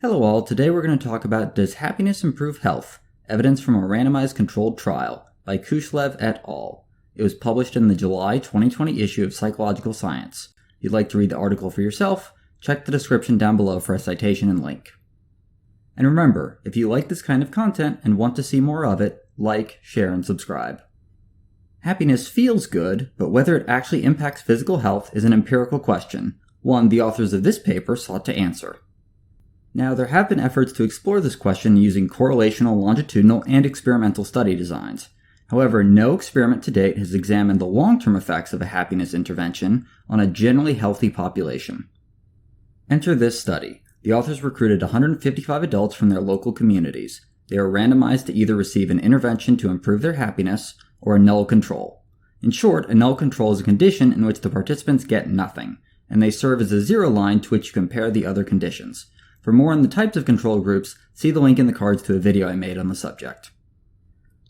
Hello all, today we're going to talk about Does Happiness Improve Health? Evidence from a Randomized Controlled Trial by Kushlev et al. It was published in the July 2020 issue of Psychological Science. If you'd like to read the article for yourself, check the description down below for a citation and link. And remember, if you like this kind of content and want to see more of it, like, share, and subscribe. Happiness feels good, but whether it actually impacts physical health is an empirical question, one the authors of this paper sought to answer. Now, there have been efforts to explore this question using correlational, longitudinal, and experimental study designs. However, no experiment to date has examined the long-term effects of a happiness intervention on a generally healthy population. Enter this study. The authors recruited 155 adults from their local communities. They were randomized to either receive an intervention to improve their happiness or a null control. In short, a null control is a condition in which the participants get nothing, and they serve as a zero line to which you compare the other conditions. For more on the types of control groups, see the link in the cards to a video I made on the subject.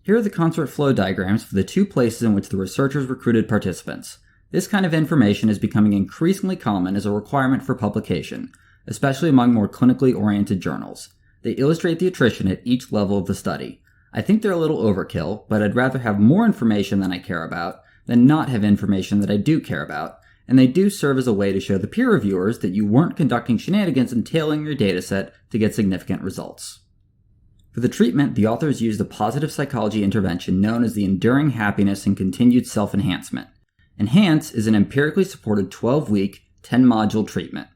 Here are the CONSORT flow diagrams for the two places in which the researchers recruited participants. This kind of information is becoming increasingly common as a requirement for publication, especially among more clinically oriented journals. They illustrate the attrition at each level of the study. I think they're a little overkill, but I'd rather have more information than I care about than not have information that I do care about, and they do serve as a way to show the peer reviewers that you weren't conducting shenanigans and tailoring your dataset to get significant results. For the treatment, the authors used a positive psychology intervention known as the Enduring Happiness and Continued Self-Enhancement. ENHANCE is an empirically supported 12-week, 10-module treatment.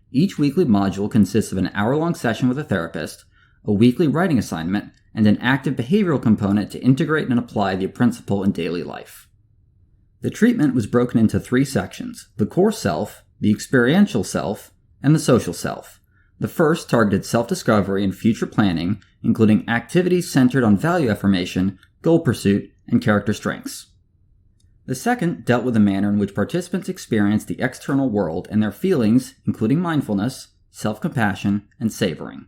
Each weekly module consists of an hour-long session with a therapist, a weekly writing assignment, and an active behavioral component to integrate and apply the principle in daily life. The treatment was broken into three sections: the core self, the experiential self, and the social self. The first targeted self-discovery and future planning, including activities centered on value affirmation, goal pursuit, and character strengths. The second dealt with the manner in which participants experience the external world and their feelings, including mindfulness, self-compassion, and savoring.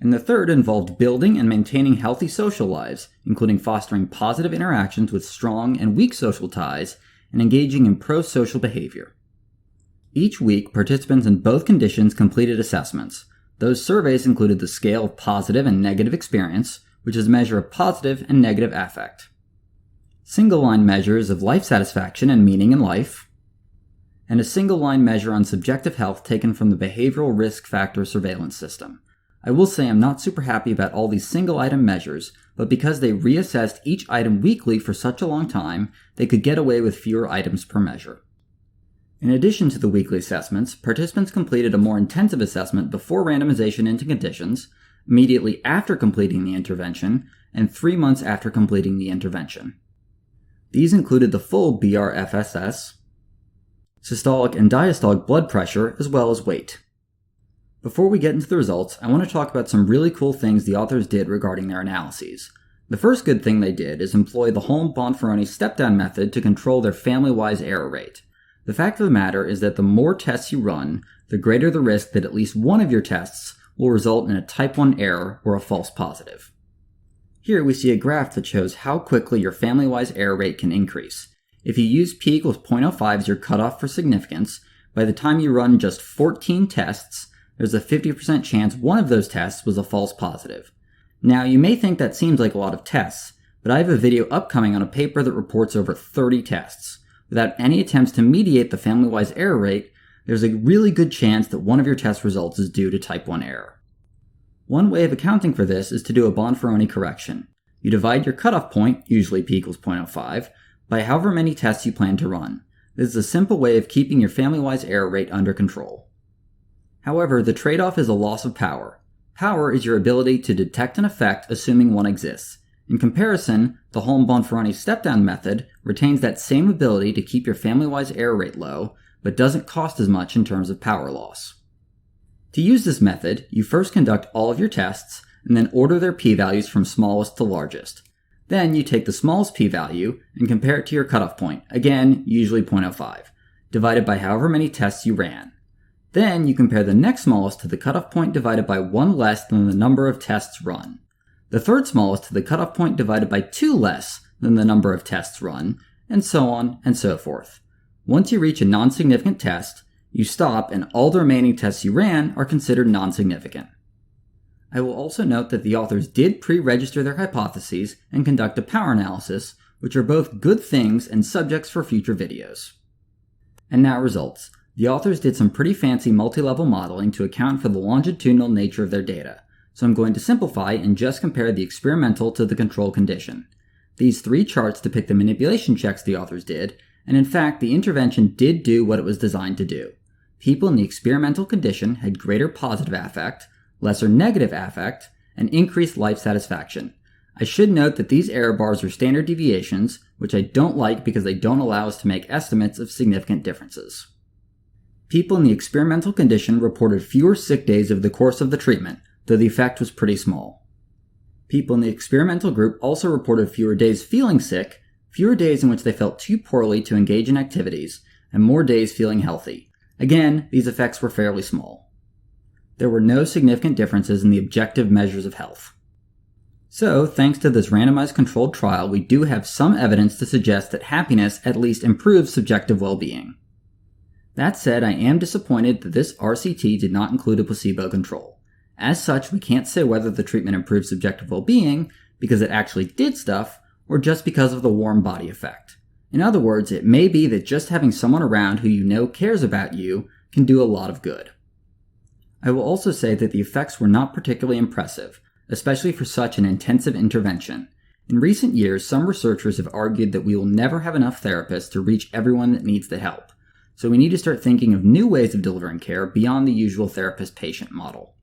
And the third involved building and maintaining healthy social lives, including fostering positive interactions with strong and weak social ties, and engaging in pro-social behavior. Each week, participants in both conditions completed assessments. Those surveys included the scale of positive and negative experience, which is a measure of positive and negative affect, single-line measures of life satisfaction and meaning in life, and a single-line measure on subjective health taken from the Behavioral Risk Factor Surveillance System. I will say I'm not super happy about all these single-item measures, but because they reassessed each item weekly for such a long time, they could get away with fewer items per measure. In addition to the weekly assessments, participants completed a more intensive assessment before randomization into conditions, immediately after completing the intervention, and 3 months after completing the intervention. These included the full BRFSS, systolic and diastolic blood pressure, as well as weight. Before we get into the results, I want to talk about some really cool things the authors did regarding their analyses. The first good thing they did is employ the Holm-Bonferoni step-down method to control their family-wise error rate. The fact of the matter is that the more tests you run, the greater the risk that at least one of your tests will result in a type 1 error or a false positive. Here we see a graph that shows how quickly your family-wise error rate can increase. If you use p equals 0.05 as your cutoff for significance, by the time you run just 14 tests, there's a 50% chance one of those tests was a false positive. Now, you may think that seems like a lot of tests, but I have a video upcoming on a paper that reports over 30 tests. Without any attempts to mediate the family-wise error rate, there's a really good chance that one of your test results is due to type 1 error. One way of accounting for this is to do a Bonferoni correction. You divide your cutoff point, usually p equals 0.05, by however many tests you plan to run. This is a simple way of keeping your family-wise error rate under control. However, the trade-off is a loss of power. Power is your ability to detect an effect assuming one exists. In comparison, the Holm-Bonferoni step-down method retains that same ability to keep your family-wise error rate low, but doesn't cost as much in terms of power loss. To use this method, you first conduct all of your tests, and then order their p-values from smallest to largest. Then you take the smallest p-value and compare it to your cutoff point, again, usually 0.05, divided by however many tests you ran. Then you compare the next smallest to the cutoff point divided by 1 less than the number of tests run. The third smallest to the cutoff point divided by 2 less than the number of tests run, and so on and so forth. Once you reach a non-significant test, you stop and all the remaining tests you ran are considered non-significant. I will also note that the authors did pre-register their hypotheses and conduct a power analysis, which are both good things and subjects for future videos. And now results. The authors did some pretty fancy multi-level modeling to account for the longitudinal nature of their data, so I'm going to simplify and just compare the experimental to the control condition. These 3 charts depict the manipulation checks the authors did, and in fact the intervention did do what it was designed to do. People in the experimental condition had greater positive affect, lesser negative affect, and increased life satisfaction. I should note that these error bars are standard deviations, which I don't like because they don't allow us to make estimates of significant differences. People in the experimental condition reported fewer sick days over the course of the treatment, though the effect was pretty small. People in the experimental group also reported fewer days feeling sick, fewer days in which they felt too poorly to engage in activities, and more days feeling healthy. Again, these effects were fairly small. There were no significant differences in the objective measures of health. So, thanks to this randomized controlled trial, we do have some evidence to suggest that happiness at least improves subjective well-being. That said, I am disappointed that this RCT did not include a placebo control. As such, we can't say whether the treatment improved subjective well-being because it actually did stuff, or just because of the warm body effect. In other words, it may be that just having someone around who you know cares about you can do a lot of good. I will also say that the effects were not particularly impressive, especially for such an intensive intervention. In recent years, some researchers have argued that we will never have enough therapists to reach everyone that needs the help, so we need to start thinking of new ways of delivering care beyond the usual therapist-patient model.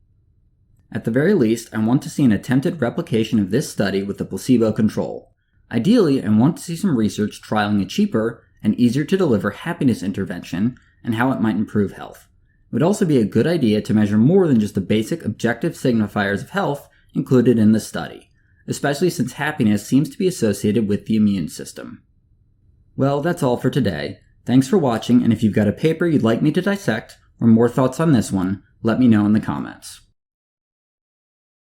At the very least, I want to see an attempted replication of this study with the placebo control. Ideally, I want to see some research trialing a cheaper and easier to deliver happiness intervention and how it might improve health. It would also be a good idea to measure more than just the basic objective signifiers of health included in the study, especially since happiness seems to be associated with the immune system. Well, that's all for today. Thanks for watching, and if you've got a paper you'd like me to dissect, or more thoughts on this one, let me know in the comments.